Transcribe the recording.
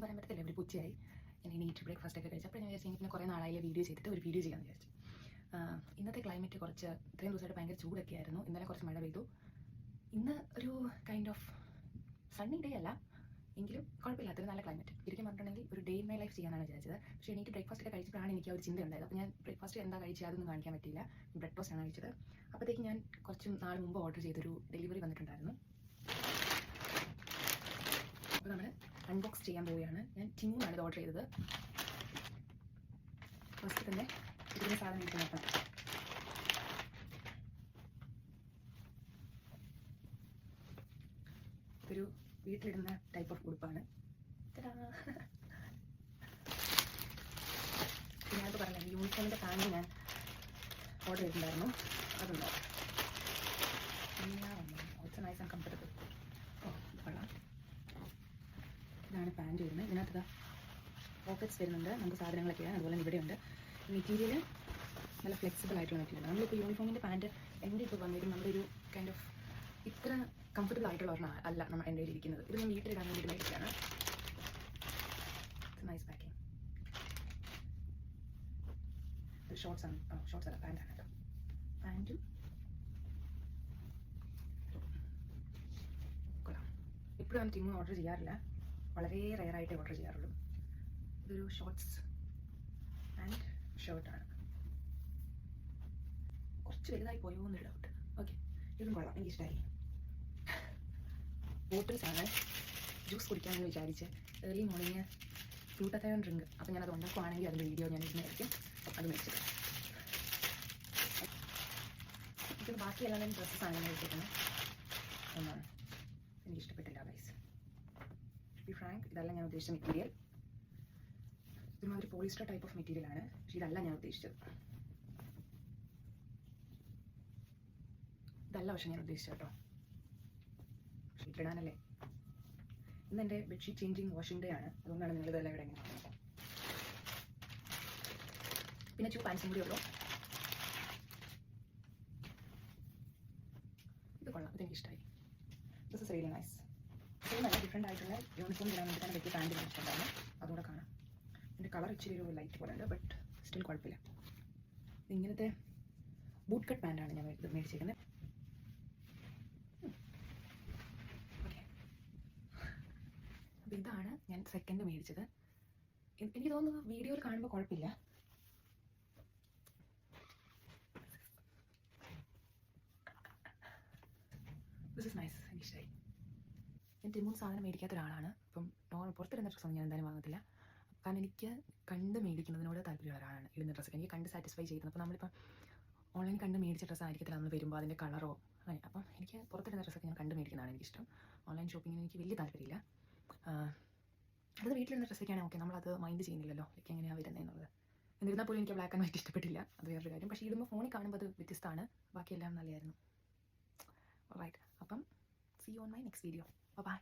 എന്ന് പറയാൻ പറ്റത്തില്ല, ഒരു ഉച്ചയായി. ഞാൻ എണീറ്റ് ബ്രേക്ക്ഫാസ്റ്റ് ഒക്കെ കഴിച്ചു. അപ്പോൾ ഞാൻ വിചാരിച്ചു പിന്നെ കുറേ നാളായില്ലേ വീഡിയോ ചെയ്തിട്ട് ഒരു വീഡിയോ ചെയ്യാമെന്ന് വിചാരിച്ചു. ഇന്നത്തെ ക്ലൈമറ്റ് കുറച്ച് ഇത്രയും ദിവസമായിട്ട് ഭയങ്കര ചൂടൊക്കെ ആയിരുന്നു. ഇന്നലെ കുറച്ച് മഴ പെയ്തു. ഇന്ന് ഒരു കൈൻഡ് ഓഫ് സണ്ണി ഡേ അല്ല, എങ്കിലും കുഴപ്പമില്ലാത്തൊരു നല്ല ക്ലൈമറ്റ്. ശരിക്കും പറഞ്ഞിട്ടുണ്ടെങ്കിൽ ഒരു ഡേ ഇൻ മൈ ലൈഫ് ചെയ്യാനാണ് വിചാരിച്ചത്. പക്ഷേ എനിക്ക് ബ്രേക്ക്ഫാസ്റ്റ് ഒക്കെ കഴിച്ചപ്പോഴാണ് എനിക്ക് ആ ഒരു ചിന്ത ഉണ്ടായത്. അപ്പോൾ ഞാൻ ബ്രേക്ക്ഫാസ്റ്റ് എന്താ കഴിച്ചത് അതൊന്നും കാണിക്കാൻ പറ്റിയില്ല. ബ്രെഡ് ടോസ്റ്റ് ആണ് കഴിച്ചത്. അപ്പോഴത്തേക്ക് ഞാൻ കുറച്ച് നാൾ മുമ്പ് ഓർഡർ ചെയ്തൊരു ഡെലിവറി വന്നിട്ടുണ്ടായിരുന്നു. അപ്പോൾ നമ്മൾ അൺബോക്സ് ചെയ്യാൻ പോവുകയാണ്. ഞാൻ ടിന്നുമാണ് ഇത് ഓർഡർ ചെയ്തത്. ഫസ്റ്റ് തന്നെ ഇതിൻ്റെ സാധനം എനിക്ക് നോക്കാം. ഒരു വീട്ടിലിടുന്ന ടൈപ്പ് ഓഫ് ഉടുപ്പാണ്. ഞാനിപ്പോൾ പറഞ്ഞത് യൂണിഫോമിൻ്റെ പാൻറ് ഞാൻ ഓർഡർ ചെയ്തിട്ടുണ്ടായിരുന്നു. അതുണ്ടോ ഓൾസോ നൈസ് ആൻഡ് കംഫർട്ടബിൾ. ഇത് കൊള്ളാം. ഇതാണ് പാൻറ് വരുന്നത്. ഇതിനകത്ത് പോക്കറ്റ്സ് വരുന്നുണ്ട്, നമുക്ക് സാധനങ്ങളൊക്കെയാണ്. അതുപോലെ ഇവിടെയുണ്ട്. മെറ്റീരിയൽ നല്ല ഫ്ലെക്സിബിൾ ആയിട്ടുള്ള മെറ്റീരിയൽ. നമ്മളിപ്പോൾ യൂണിഫോമിൻ്റെ പാൻറ് എൻ്റെ ഇപ്പോൾ വന്നിരിക്കും നമ്മുടെ ഒരു കൈൻഡ് ഓഫ് ഇത്ര കംഫർട്ടബിൾ ആയിട്ടുള്ള ഒരെണ്ണം അല്ല നമ്മൾ എൻ്റെ കയ്യിൽ ഇരിക്കുന്നത്. ഇത് ഞാൻ വീട്ടിലിടാൻ വേണ്ടി മേടിക്കുകയാണ്. Nice packing. ഷോർട്സ് ആണ്, ഷോർട്സ് അല്ല പാൻറ്റാണ് കേട്ടോ. പാൻറ്റും കൊള്ളാം. ഇപ്പോഴും ഞാൻ ടിമ്മ് ഓർഡർ ചെയ്യാറില്ല, വളരെ റെയറായിട്ടേ ഓർഡർ ചെയ്യാറുള്ളൂ. ഇതൊരു ഷോർട്സ് ആൻഡ് ഷർട്ടാണ്. കുറച്ച് വലുതായി പോയോ എന്നൊരു ഡൗട്ട്. ഓക്കെ, ഇതും കൊള്ളാം, എനിക്കിഷ്ടമായി. ബോട്ടിൽസ് ആണ് ജ്യൂസ് കുടിക്കാമെന്ന് വിചാരിച്ച്. ഏർലി മോർണിംഗ് ഫ്രൂട്ടത്തയോൺ ഡ്രിങ്ക്. അപ്പോൾ ഞാനത് ഉണ്ടാക്കുവാണെങ്കിൽ അതിൻ്റെ വീഡിയോ ഞാൻ ഇടുന്നതായിരിക്കും. അത് മേടിച്ചത്. ഇത് ബാക്കിയെല്ലാം ഞാൻ ഡ്രസ്സസാണ് ഞാൻ മേടിച്ചിരിക്കുന്നത്. ഒന്നാണ് എനിക്കിഷ്ടപ്പെട്ടില്ല ഗൈസ്. ടു ബി ഫ്രാങ്ക്, ഇതല്ല ഞാൻ ഉദ്ദേശിച്ച മെറ്റീരിയൽ. ഇതൊരു പോളിസ്റ്റർ ടൈപ്പ് ഓഫ് മെറ്റീരിയലാണ്. പക്ഷേ ഇതല്ല ഞാൻ ഉദ്ദേശിച്ചത്. ഇതല്ല പക്ഷെ ഞാൻ ഉദ്ദേശിച്ചത് കേട്ടോ. ഷീറ്റിടാനല്ലേ. ഇന്ന് എൻ്റെ ബെഡ്ഷീറ്റ് ചേഞ്ചിങ് വാഷിംഗ് ഡേ ആണ്. അതുകൊണ്ടാണ് നിങ്ങളിതെല്ലാം ഇവിടെ എങ്ങനെ കാണുന്നത്. പിന്നെ 2 പാൻസും കൂടി ഉള്ളൂ. ഇത് കൊള്ളാം, ഇതെനിക്ക് ഇഷ്ടമായി. This is really nice. ഇത് നല്ല ഡിഫറെൻ്റ് ആയിട്ടുള്ള യൂണിഫോം ഇടാൻ വേണ്ടി തന്നെ പറ്റിയ പാൻറ്റ് ഇഷ്ടമുണ്ടായിരുന്നു. അതുകൂടെ കാണാം. ഇതിൻ്റെ കളർ ഇച്ചിരി ഒരു ലൈറ്റ് പോലെ ഉണ്ട്, ബട്ട് സ്റ്റിൽ കുഴപ്പമില്ല. ഇങ്ങനത്തെ ബൂട്ട് കട്ട് പാൻറ്റാണ് ഞാൻ മേടിച്ചിരിക്കുന്നത്. അപ്പോൾ ഇതാണ് ഞാൻ സെക്കൻഡ് മേടിച്ചത്. എനിക്ക് തോന്നുന്നു വീഡിയോയിൽ കാണുമ്പോൾ കുഴപ്പമില്ല. ദിസ് ഇസ് നൈസ്, എനിക്കിഷ്ടമായി. ഞാൻ ടിമ്മൂന്ന് സാധനം മേടിക്കാത്ത ഒരാളാണ്. അപ്പം പുറത്തിടുന്ന ഡ്രസ്സൊന്നും ഞാൻ എന്തായാലും വാങ്ങത്തില്ല. കാരണം എനിക്ക് കണ്ട് മേടിക്കുന്നതിനോട് താല്പര്യമുള്ള ഒരാളാണ്. ഇടുന്ന ഡ്രസ്സൊക്കെ എനിക്ക് കണ്ട് സാറ്റിസ്ഫൈ ചെയ്യുന്നത്. അപ്പോൾ നമ്മളിപ്പോൾ ഓൺലൈൻ കണ്ട് മേടിച്ച ഡ്രസ്സായിരിക്കത്തില്ല നമ്മൾ വരുമ്പോൾ അതിൻ്റെ കളറോ അങ്ങനെ. അപ്പം എനിക്ക് പുറത്തിടുന്ന ഡ്രസ്സൊക്കെ ഞാൻ കണ്ട് മേടിക്കുന്നതാണ് എനിക്കിഷ്ടം. ഓൺലൈൻ ഷോപ്പിങ്ങിന് എനിക്ക് വലിയ താല്പര്യമില്ല. അത് വീട്ടിലിരുന്ന ഡ്രസ്സൊക്കെയാണെങ്കിൽ ഓക്കെ, നമ്മളത് മൈൻഡ് ചെയ്യുന്നില്ലല്ലോ ലൈക്ക് എങ്ങനെയാണ് വരുന്നതെന്നുള്ളത്. എന്നിരുന്നാൽ പോലും എനിക്ക് ബ്ലാക്ക് ആൻഡ് വൈറ്റ് ഇഷ്ടപ്പെട്ടില്ല, അത് വേറൊരു കാര്യം. പക്ഷേ ഇടുമ്പോൾ ഫോണിൽ കാണുമ്പോൾ അത് വ്യത്യസ്തമാണ്. ബാക്കിയെല്ലാം നല്ലതായിരുന്നു. റൈറ്റ്, അപ്പം see you on my next video. By.